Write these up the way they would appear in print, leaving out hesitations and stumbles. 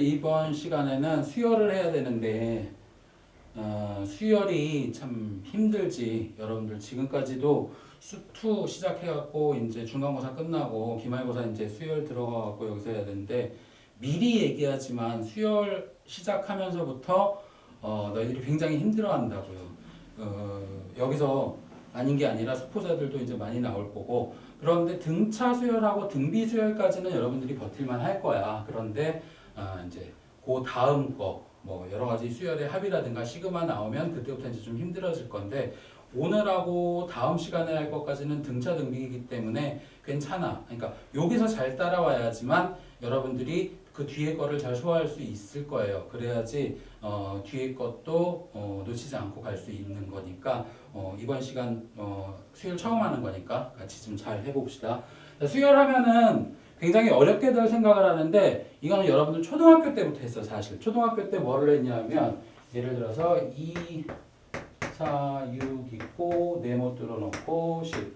이번 시간에는 수열을 해야 되는데 수열이 참 힘들지. 여러분들 지금까지도 수2 시작해갖고 이제 중간고사 끝나고 기말고사 이제 수열 들어가갖고 여기서 해야 되는데 미리 얘기하지만 수열 시작하면서부터 너희들이 굉장히 힘들어한다고요. 여기서 아닌 게 아니라 수포자들도 이제 많이 나올 거고, 그런데 등차 수열하고 등비 수열까지는 여러분들이 버틸만 할 거야. 그런데 이제 그 다음 거 뭐 여러 가지 수열의 합이라든가 시그마 나오면 그때부터 이제 좀 힘들어질 건데, 오늘하고 다음 시간에 할 것까지는 등차 등비이기 때문에 괜찮아. 그러니까 여기서 잘 따라와야지만 여러분들이 그 뒤에 거를 잘 소화할 수 있을 거예요. 그래야지 뒤에 것도 놓치지 않고 갈 수 있는 거니까 이번 시간 수열 처음 하는 거니까 같이 좀 잘 해봅시다. 수열하면은 굉장히 어렵게들 생각을 하는데, 이거는 여러분들 초등학교 때부터 했어. 사실 초등학교 때 뭐를 했냐면, 예를 들어서 2, 4, 6 있고 네모 뚫어놓고 10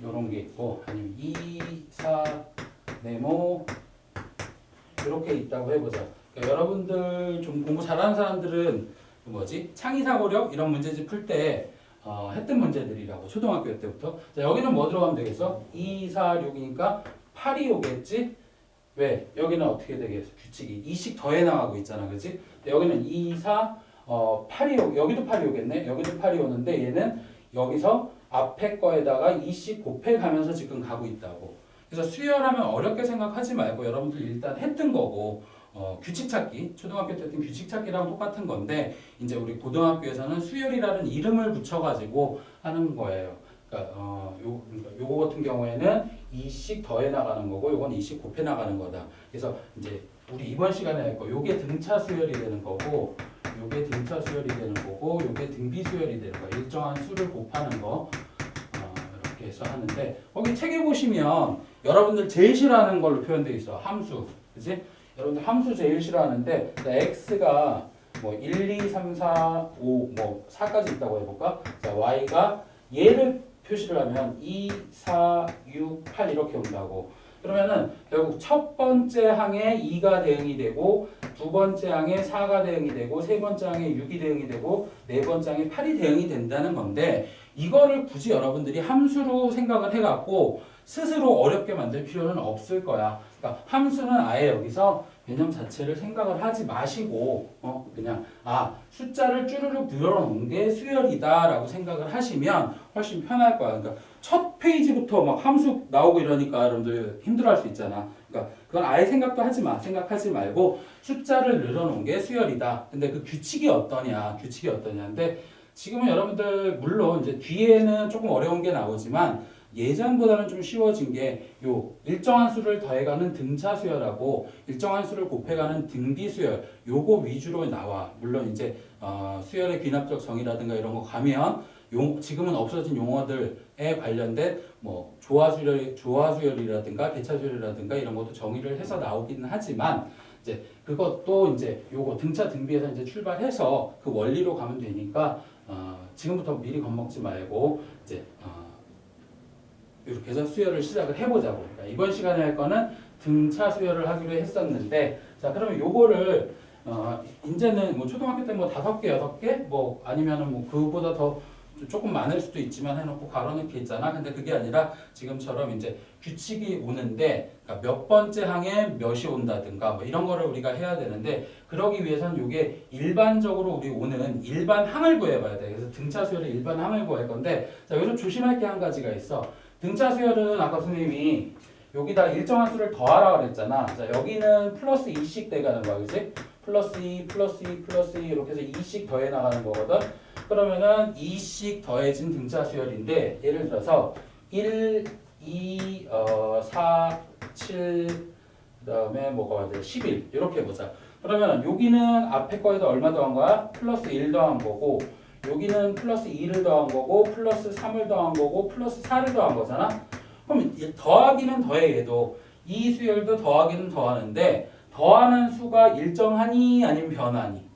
요런 게 있고, 아니면 2, 4 네모 이렇게 있다고 해보자. 그러니까 여러분들 좀 공부 잘하는 사람들은 창의사고력 이런 문제집 풀 때 했던 문제들이라고, 초등학교 때부터. 자, 여기는 뭐 들어가면 되겠어? 2, 4, 6이니까 8이 오겠지? 왜? 여기는 어떻게 되겠어? 규칙이 2씩 더해 나가고 있잖아, 그렇지? 여기는 2, 4, 8이 여기도 8이 오겠네? 여기도 8이 오는데 얘는 여기서 앞에 거에다가 2씩 곱해가면서 지금 가고 있다고. 그래서 수열하면 어렵게 생각하지 말고 여러분들 일단 했던 거고, 규칙 찾기, 초등학교 때 했던 규칙 찾기랑 똑같은 건데, 이제 우리 고등학교에서는 수열이라는 이름을 붙여가지고 하는 거예요. 그러니까 요거 같은 경우에는 2씩 더해 나가는 거고, 요건 2씩 곱해 나가는 거다. 그래서 이제 우리 이번 시간에 할 거, 요게 등차 수열이 되는 거고, 요게 등차 수열이 되는 거고, 요게 등비 수열이 되는 거. 일정한 수를 곱하는 거. 이렇게 해서 하는데, 거기 책에 보시면 여러분들 제일 싫어하는 걸로 표현되어 있어. 함수. 그치? 여러분들 함수 제일 싫어하는데, x가 뭐 1, 2, 3, 4, 5, 뭐 4까지 있다고 해볼까? 자, y가 얘를 표시를 하면 2, 4, 6, 8 이렇게 온다고. 그러면은 결국 첫 번째 항에 2가 대응이 되고, 두 번째 항에 4가 대응이 되고, 세 번째 항에 6이 대응이 되고, 네 번째 항에 8이 대응이 된다는 건데, 이거를 굳이 여러분들이 함수로 생각을 해갖고 스스로 어렵게 만들 필요는 없을 거야. 그러니까 함수는 아예 여기서 개념 자체를 생각을 하지 마시고 그냥 숫자를 쭈르륵 늘어놓은 게 수열이다 라고 생각을 하시면 훨씬 편할 거야. 그러니까 첫 페이지부터 막 함수 나오고 이러니까 여러분들 힘들어할 수 있잖아. 그러니까 그건 아예 생각도 하지 마. 생각하지 말고 숫자를 늘어놓은 게 수열이다. 근데 그 규칙이 어떠냐인데, 지금은 여러분들 물론 이제 뒤에는 조금 어려운 게 나오지만 예전보다는 좀 쉬워진 게, 요 일정한 수를 더해가는 등차 수열하고 일정한 수를 곱해가는 등비 수열, 요거 위주로 나와. 물론 이제 수열의 귀납적 정의라든가 이런 거 가면 지금은 없어진 용어들에 관련된 뭐 조화수열이라든가 대차수열이라든가 이런 것도 정의를 해서 나오기는 하지만, 이제 그것도 이제 요거 등차 등비에서 이제 출발해서 그 원리로 가면 되니까 지금부터 미리 겁먹지 말고 이제 이렇게 해서 수열을 시작을 해보자고. 그러니까 이번 시간에 할 거는 등차 수열을 하기로 했었는데, 자, 그러면 요거를 이제는 뭐 초등학교 때 뭐 5개, 6개 뭐 아니면은 뭐 그보다 더 조금 많을 수도 있지만 해놓고 가로넣기 있잖아. 근데 그게 아니라 지금처럼 이제 규칙이 오는데, 그러니까 몇 번째 항에 몇이 온다든가 뭐 이런 거를 우리가 해야 되는데, 그러기 위해서는 이게 일반적으로 우리 오는 일반 항을 구해봐야 돼. 그래서 등차 수열의 일반 항을 구할 건데, 자, 여기서 조심할 게 한 가지가 있어. 등차 수열은 아까 선생님이 여기다 일정한 수를 더하라 그랬잖아. 자, 여기는 플러스 2씩 돼가는 거야, 그치? 플러스 2, 플러스 2, 플러스 2 이렇게 해서 2씩 더해 나가는 거거든. 그러면은 2씩 더해진 등차 수열인데, 예를 들어서 1, 2, 4, 7, 그 다음에 뭐가 와야 돼? 11 이렇게 보자. 그러면 여기는 앞에 거에다 얼마 더한 거야? 플러스 1 더한 거고, 여기는 플러스 2를 더한 거고, 플러스 3을 더한 거고, 플러스 4를 더한 거잖아. 그럼 더하기는 더해. 얘도 이 수열도 더하기는 더하는데, 더하는 수가 일정하니 아니면 변하니?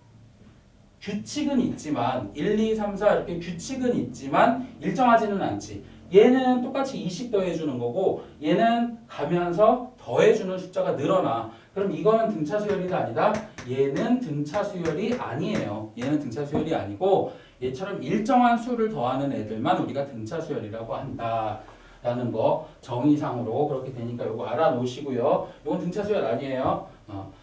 규칙은 있지만 1, 2, 3, 4 이렇게 규칙은 있지만 일정하지는 않지. 얘는 똑같이 2씩 더해주는 거고, 얘는 가면서 더해주는 숫자가 늘어나. 그럼 이거는 등차 수열이다 아니다? 얘는 등차 수열이 아니에요. 얘는 등차 수열이 아니고 얘처럼 일정한 수를 더하는 애들만 우리가 등차 수열이라고 한다. 라는 거 정의상으로 그렇게 되니까 요거 알아놓으시고요. 요건 등차 수열 아니에요.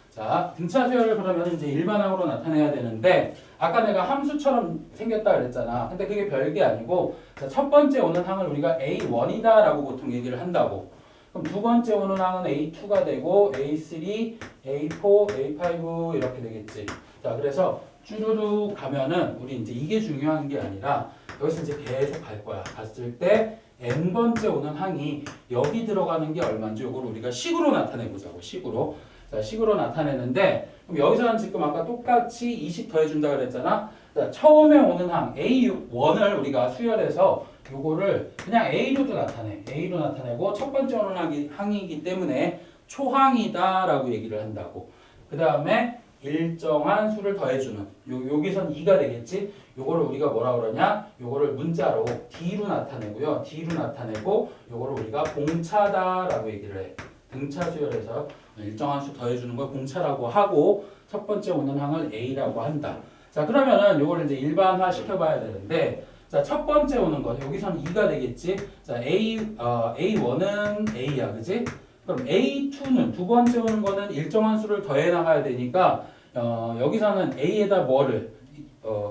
자, 등차 수열을 그러면 이제 일반항으로 나타내야 되는데 아까 내가 함수처럼 생겼다 그랬잖아. 근데 그게 별게 아니고 자, 첫 번째 오는 항을 우리가 A1이다 라고 보통 얘기를 한다고. 그럼 두 번째 오는 항은 A2가 되고 A3, A4, A5 이렇게 되겠지. 자, 그래서 쭈루루 가면은 우리 이제 이게 중요한 게 아니라 여기서 이제 계속 갈 거야. 갔을 때 n번째 오는 항이 여기 들어가는 게 얼마인지 이걸 우리가 식으로 나타내 보자고. 식으로. 자, 식으로 나타내는데 그럼 여기서는 지금 아까 똑같이 20 더해준다 그랬잖아. 자, 처음에 오는 항 A1을 우리가 수열해서 요거를 그냥 A로도 나타내. A로 나타내고 첫 번째 오는 항이기 때문에 초항이다 라고 얘기를 한다고. 그 다음에 일정한 수를 더해주는 여기선 2가 되겠지. 요거를 우리가 뭐라 그러냐? 요거를 문자로 D로 나타내고요. D로 나타내고 요거를 우리가 공차다라고 얘기를 해. 등차 수열에서 일정한 수 더해주는 걸 공차라고 하고 첫 번째 오는 항을 A라고 한다. 자, 그러면은 요거를 이제 일반화 시켜봐야 되는데 자, 첫 번째 오는 거 여기선 2가 되겠지. 자, A1은 A야, 그지? 그럼 A2는 두 번째 오는 거는 일정한 수를 더해 나가야 되니까 여기서는 A에다 뭐를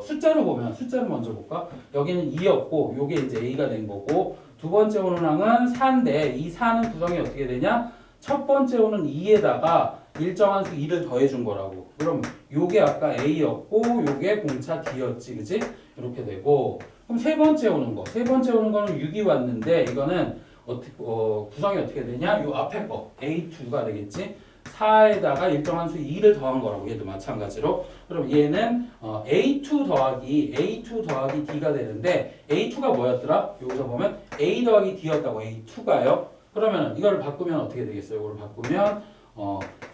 숫자로 보면 숫자를 먼저 볼까? 여기는 2였고 요게 이제 A가 된 거고 두 번째 오는 항은 4인데 이 4는 구성이 어떻게 되냐? 첫 번째 오는 2에다가 일정한 수 2를 더해 준 거라고. 그럼 요게 아까 A였고 요게 공차 D였지, 그지? 이렇게 되고 그럼 세 번째 오는 거. 세 번째 오는 거는 6이 왔는데 이거는 구성이 어떻게 되냐? 요 앞에 거 A2가 되겠지. 4에다가 일정한 수 2를 더한 거라고. 얘도 마찬가지로. 그럼 얘는 A2 더하기 D가 되는데 A2가 뭐였더라? 여기서 보면 A 더하기 D였다고. A2가요. 그러면 이걸 바꾸면 어떻게 되겠어요? 이걸 바꾸면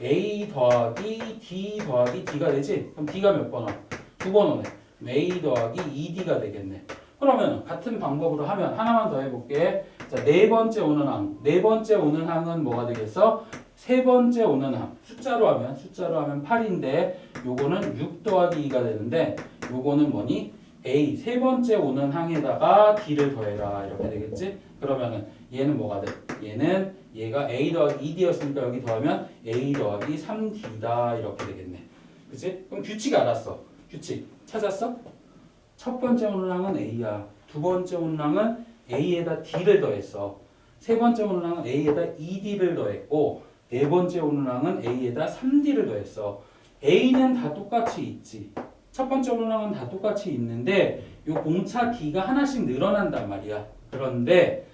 A 더하기 D 더하기 D가 되지? 그럼 D가 몇 번 와? 두 번 오네. A 더하기 2D가 되겠네. 그러면 같은 방법으로 하면 하나만 더 해볼게. 자, 네 번째 오는 항. 네 번째 오는 항은 뭐가 되겠어? 세 번째 오는 항. 숫자로 하면 8인데 요거는 6 더하기 2가 되는데 요거는 뭐니? A 세 번째 오는 항에다가 D를 더해라 이렇게 되겠지? 그러면은 얘는 뭐가 돼? 얘가 A 더하기 2D였으니까 여기 더하면 A 더하기 3D다 이렇게 되겠네. 그치? 그럼 규칙 알았어. 규칙 찾았어? 첫 번째 오는 항은 A야. 두 번째 오는 항은 A에다 D를 더했어. 세 번째 오는 항은 A에다 2D를 더했고 네 번째 오는 항은 A에다 3D를 더했어. A는 다 똑같이 있지. 첫 번째 오는 항은 다 똑같이 있는데 요 공차 D가 하나씩 늘어난단 말이야. 그런데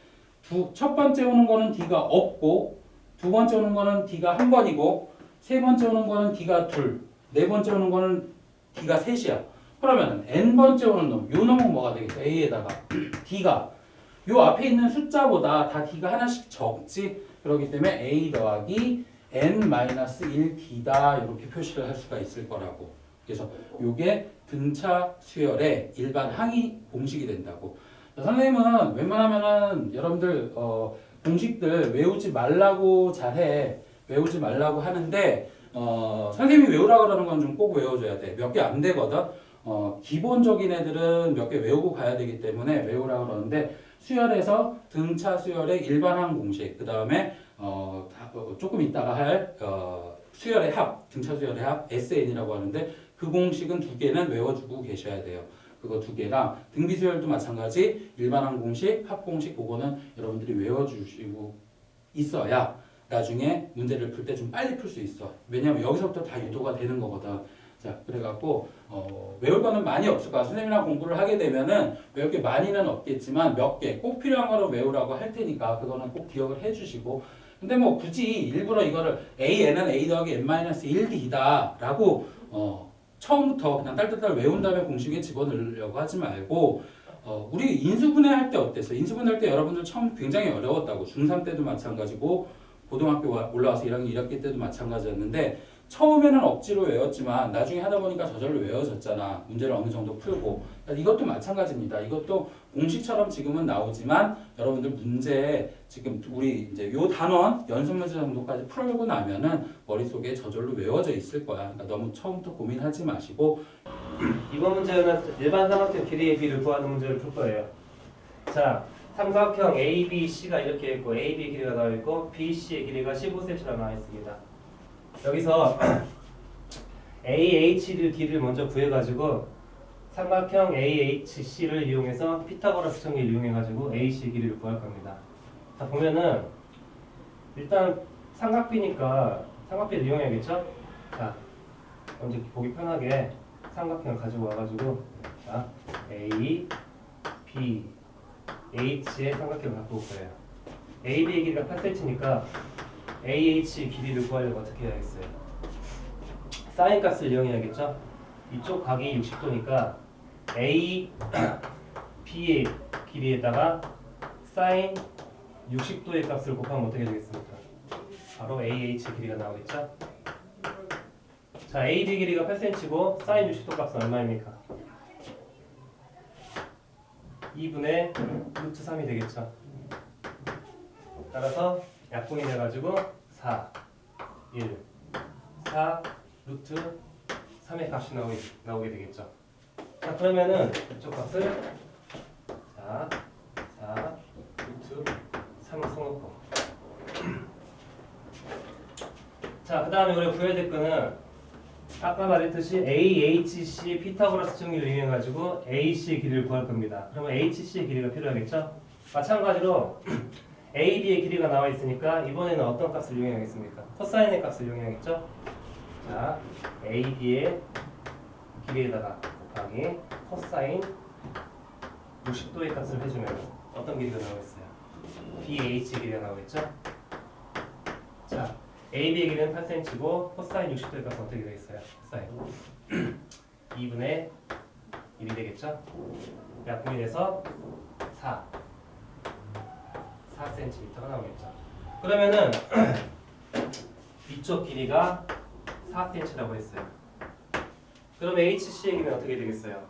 첫 번째 오는 거는 D가 없고 두 번째 오는 거는 D가 한 번이고 세 번째 오는 거는 D가 둘, 네 번째 오는 거는 D가 셋이야. 그러면 n번째 오는 놈, 요 놈은 뭐가 되겠어? A에다가 D가 요 앞에 있는 숫자보다 다 D가 하나씩 적지. 그렇기 때문에 A 더하기 n-1D다 이렇게 표시를 할 수가 있을 거라고. 그래서 요게 등차 수열의 일반 항의 공식이 된다고. 선생님은 웬만하면은 여러분들 공식들 외우지 말라고 잘해. 외우지 말라고 하는데 선생님이 외우라 그러는 건 좀 꼭 외워줘야 돼. 몇 개 안 되거든. 기본적인 애들은 몇 개 외우고 가야 되기 때문에 외우라 그러는데 수열에서 등차 수열의 일반항 공식, 그 다음에 조금 이따가 할 수열의 합, 등차 수열의 합, SN이라고 하는데 그 공식은 두 개는 외워주고 계셔야 돼요. 그거 두 개랑 등비수열도 마찬가지 일반항 공식, 합 공식 그거는 여러분들이 외워주시고 있어야 나중에 문제를 풀 때 좀 빨리 풀 수 있어. 왜냐면 여기서부터 다 유도가 되는 거거든. 자, 그래갖고 외울 거는 많이 없을 거야. 선생님이랑 공부를 하게 되면은 외울 게 많이는 없겠지만 몇 개 꼭 필요한 거를 외우라고 할 테니까 그거는 꼭 기억을 해주시고. 근데 뭐 굳이 일부러 이거를 AN은 A 더하기 N-1D다 라고 처음부터 그냥 딸딸딸 외운 다음에 공식에 집어넣으려고 하지 말고 우리 인수분해 할 때 어땠어? 인수분해 할 때 여러분들 처음 굉장히 어려웠다고. 중3 때도 마찬가지고 고등학교 올라와서 1학년 1학기 때도 마찬가지였는데 처음에는 억지로 외웠지만 나중에 하다 보니까 저절로 외워졌잖아. 문제를 어느 정도 풀고. 그러니까 이것도 마찬가지입니다. 이것도 공식처럼 지금은 나오지만 여러분들 문제 지금 우리 이제 요 단원 연습 문제 정도까지 풀고 나면은 머릿속에 저절로 외워져 있을 거야. 그러니까 너무 처음부터 고민하지 마시고. 이번 문제는 일반 삼각형 길이의 비를 구하는 문제를 풀 거예요. 자, 삼각형 ABC가 이렇게 있고 AB의 길이가 나와 있고 BC의 길이가 15cm가 나와 있습니다. 여기서 AH를 길이를 먼저 구해가지고 삼각형 AHC를 이용해서 피타고라스 정리를 이용해가지고 AC의 길이를 구할 겁니다. 자, 보면은 일단 삼각비니까 삼각비를 이용해야겠죠? 자, 먼저 보기 편하게 삼각형을 가지고 와가지고 자, A, B, H의 삼각형을 갖고 올 거예요. AB의 길이가 8cm니까 AH 길이를 구하려면 어떻게 해야겠어요? 사인 값을 이용해야겠죠? 이쪽 각이 60도니까 A, B의 길이에다가 사인 60도의 값을 곱하면 어떻게 되겠습니까? 바로 AH 길이가 나오겠죠? 자, AB 길이가 8cm고 사인 60도 값은 얼마입니까? 2분의 루트 3이 되겠죠? 따라서 약분이 돼가지고 4, 1, 4, 루트 3의 값이 나오게 되겠죠? 자, 그러면은 이쪽 값을 자, 4, 루트 3을 써놓고 자, 그 다음에 우리가 구해야 될 거는 아까 말했듯이 AHC의 피타고라스 정리를 이용해가지고 AC의 길이를 구할 겁니다. 그러면 HC의 길이가 필요하겠죠? 마찬가지로 AB의 길이가 나와 있으니까 이번에는 어떤 값을 이용해야겠습니까? 코사인의 값을 이용해야겠죠? 자, AB의 길이에다가 곱하기 코사인 60도의 값을 해주면 어떤 길이가 나오겠어요? BH 길이가 나오겠죠? 자, AB의 길이는 8cm고 코사인 60도의 값은 어떻게 되겠어요? 코사인 2분의 1이 되겠죠? 약분이 돼서 4cm가 나오겠죠. 그러면은 이쪽 길이가 4cm라고 했어요. 그럼 HC의 길이는 어떻게 되겠어요?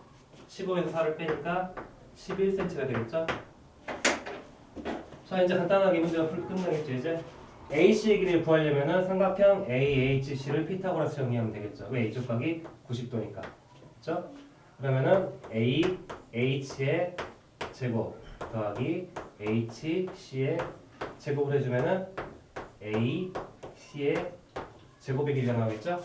15에서 4를 빼니까 11cm가 되겠죠? 자, 이제 간단하게 문제가 끝나겠죠. 이제 AC의 길이를 구하려면은 삼각형 AHC를 피타고라스 정리하면 되겠죠. 왜? 이쪽 각이 90도니까. 그렇죠? 그러면은 AH의 제곱 더하기 HC의 제곱을 해주면은 AC의 제곱의 길이가 나오겠죠?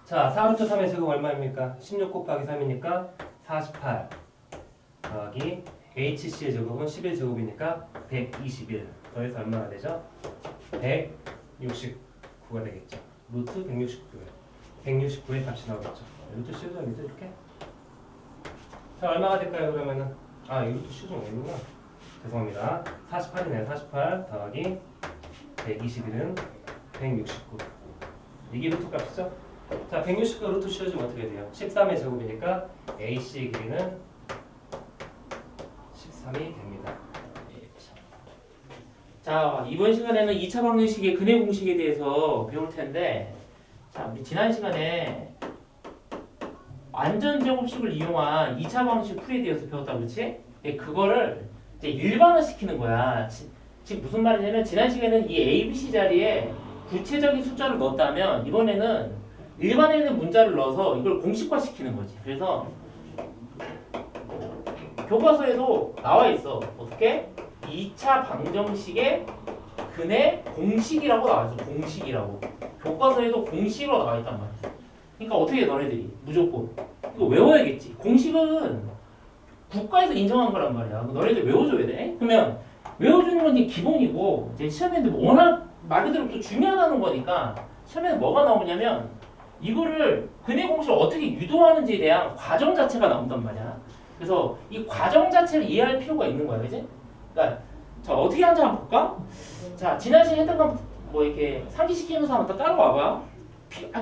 자, 4루트 3의 제곱 얼마입니까? 16 곱하기 3이니까 48 더하기 HC의 제곱은 11제곱이니까 121 더해서 얼마나 되죠? 169가 되겠죠. 루트 169의 값이 나오겠죠. 루트 씌우자겠죠, 이렇게? 자, 얼마가 될까요, 그러면은? 아, 이 루트 씌우자가 아니구나. 죄송합니다. 48이네요. 48 더하기 121은 169. 이게 루트 값이죠? 자, 169 루트 씌워주면 어떻게 돼요? 13의 제곱이니까 AC의 길이는 13이 됩니다. 자, 이번 시간에는 2차 방정식의 근해 공식에 대해서 배울 텐데, 자, 우리 지난 시간에 완전 제곱식을 이용한 2차 방정식 풀이에 대해서 배웠다, 그렇지? 그거를 이제 일반화 시키는 거야. 지금 무슨 말이냐면, 지난 시간에는 이 ABC 자리에 구체적인 숫자를 넣었다면, 이번에는 일반에 있는 문자를 넣어서 이걸 공식화 시키는 거지. 그래서 교과서에도 나와 있어. 어떻게? 2차 방정식의 근해 공식이라고 나와 있어. 공식이라고. 교과서에도 공식으로 나와 있단 말이야. 그러니까 어떻게 너네들이 무조건 이거 외워야겠지. 공식은 국가에서 인정한 거란 말이야. 너네들 외워줘야 돼. 그러면 외워주는 건 이제 기본이고, 이제 시험에는 워낙 말 그대로 또 중요하다는 거니까 시험에는 뭐가 나오냐면 이거를 근해 공식을 어떻게 유도하는지에 대한 과정 자체가 나온단 말이야. 그래서 이 과정 자체를 이해할 필요가 있는 거야, 그지? 그러니까 자, 어떻게 하는지 한번 볼까? 자, 지난 시간에 했던 거 뭐 이렇게 상기시키면서 한번 또 따라와봐.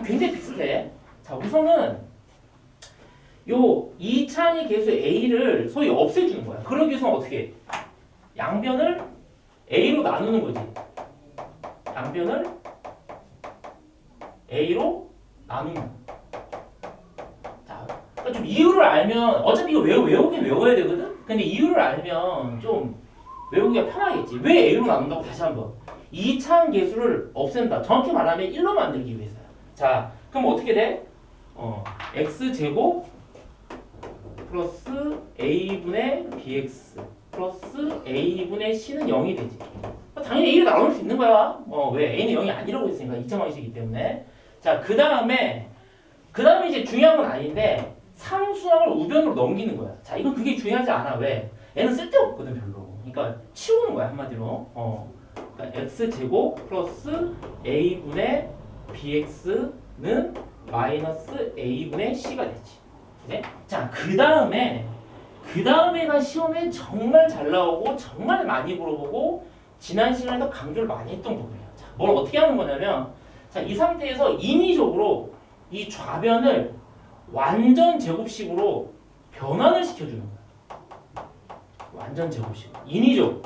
굉장히 비슷해. 자, 우선은 요 2차의 개수 A를 소위 없애주는 거야. 그러기 위해서는 어떻게 해? 양변을 A로 나누는 거지. 양변을 A로 나누면. 자, 그러니까 좀 이유를 알면 어차피 이거 외우긴 외워야 되거든. 근데 이유를 알면 좀 외우기가 편하겠지. 왜 A로 나눈다고 다시 한번. 2차항 계수를 없앤다. 정확히 말하면 1로 만들기 위해서야. 자, 그럼 어떻게 돼? x제곱 플러스 a분의 bx 플러스 a분의 c는 0이 되지. 당연히 a로 나눌 수 있는 거야. 왜? a는 0이 아니라고 했으니까 2차 방식이기 때문에. 자, 그 다음에 이제 중요한 건 아닌데 상수항을 우변으로 넘기는 거야. 자, 이건 그게 중요하지 않아. 왜? 얘는 쓸데없거든 별로. 그러니까 치우는 거야 한마디로. 그러니까 x제곱 플러스 a분의 bx는 마이너스 a분의 c가 되지. 네? 자, 그 다음에가 시험에 정말 잘 나오고 정말 많이 물어보고 지난 시간에도 강조를 많이 했던 부분이야. 자, 뭘 어떻게 하는 거냐면, 자, 이 상태에서 인위적으로 이 좌변을 완전 제곱식으로 변환을 시켜주는 거야. 완전 제곱식. 인위적으로.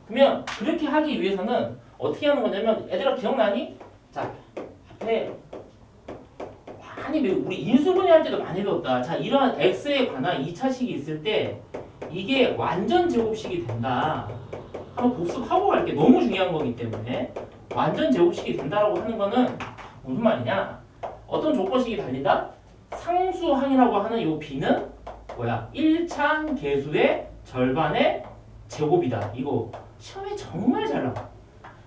그러면 그렇게 하기 위해서는 어떻게 하는 거냐면, 얘들아 기억나니? 자, 앞에 많이 우리 인수분해 할 때도 많이 배웠다. 자, 이러한 x에 관한 2차식이 있을 때 이게 완전 제곱식이 된다. 한번 복습하고 갈게. 너무 중요한 거기 때문에. 완전 제곱식이 된다라고 하는 거는 무슨 말이냐? 어떤 조건식이 달린다? 상수항이라고 하는 이 b는 뭐야? 1차항 계수의 절반의 제곱이다. 이거 시험에 정말 잘 나와.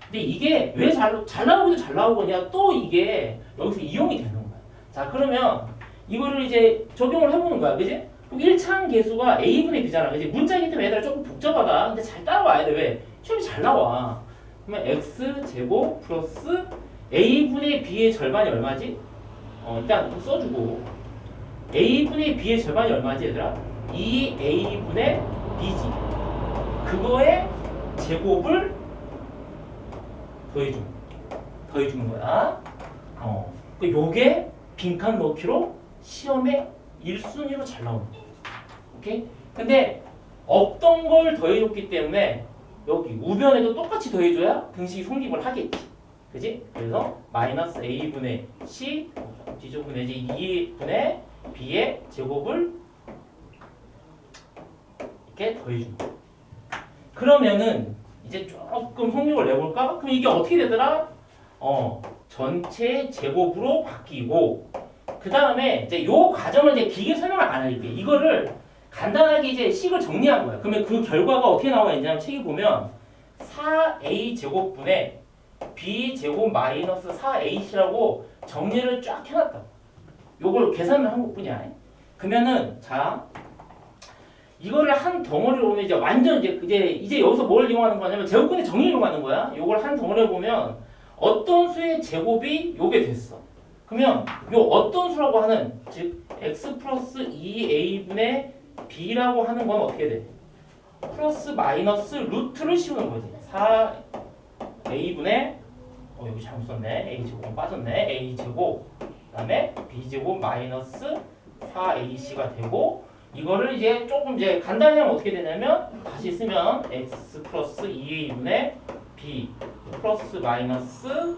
근데 이게 왜 잘 나오기도 잘 나오거냐? 또 이게 여기서 이용이 되는 거야. 자, 그러면 이거를 이제 적용을 해보는 거야. 그지? 1차항 계수가 a분의 b잖아. 그지? 문자이기 때문에 얘들아 조금 복잡하다. 근데 잘 따라와야 돼. 왜? 시험이 잘 나와. 그러면 x제곱 플러스 a분의 b의 절반이 얼마지? 일단 써주고 a분의 b의 절반이 얼마지 얘들아? 2a분의 b지. 그거의 제곱을 더해주는 거야. 요게 빈칸 넣기로 시험에 1순위로 잘 나오는 거야. 오케이? 근데 없던 걸 더해줬기 때문에 여기 우변에도 똑같이 더해줘야 등식이 성립을 하겠지. 그지? 그래서 마이너스 a분의 c 지저분의 2분의 b의 제곱을 이렇게 더해주는 거야. 그러면은 이제 조금 성립을 내볼까? 그럼 이게 어떻게 되더라? 전체 제곱으로 바뀌고 그 다음에 이제 요 과정을 이제 길게 설명을 안 할게. 이거를 간단하게 이제 식을 정리한 거야. 그러면 그 결과가 어떻게 나와 있냐면 책에 보면 4a 제곱분의 b 제곱 마이너스 4ac라고 정리를 쫙 해놨다. 요걸 계산을 한 것뿐이야. 그러면은 자. 이거를 한 덩어리로 보면 이제 완전 이제 여기서 뭘 이용하는 거냐면 제곱근의 정리를 이용하는 거야. 요걸 한 덩어리로 보면 어떤 수의 제곱이 요게 됐어. 그러면 요 어떤 수라고 하는 즉 x 플러스 2a분의 b라고 하는 건 어떻게 돼? 플러스 마이너스 루트를 씌우는 거지. 4a분의 여기 잘못 썼네. a제곱 빠졌네. a제곱 그다음에 b제곱 마이너스 4ac가 되고 이거를 이제 조금 이제 간단히 하면 어떻게 되냐면 다시 쓰면 x 플러스 2a분의 b 플러스 마이너스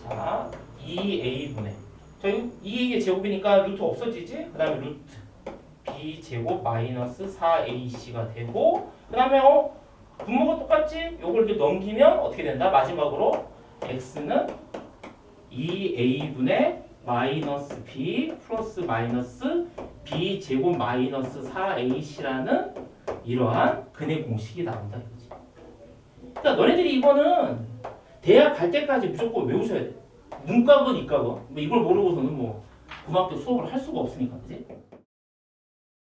자 2a분의 자 이게 제곱이니까 루트 없어지지? 그 다음에 루트 b 제곱 마이너스 4ac가 되고 그 다음에 분모가 똑같지? 요걸 이렇게 넘기면 어떻게 된다? 마지막으로 x는 2a분의 마이너스 b 플러스 마이너스 b 제곱 마이너스 4ac라는 이러한 근의 공식이 나온다 이거지. 그러니까 너네들이 이거는 대학 갈 때까지 무조건 외우셔야 돼. 문과건 이과건 뭐 이걸 모르고서는 뭐 고등학교 수업을 할 수가 없으니까 그지?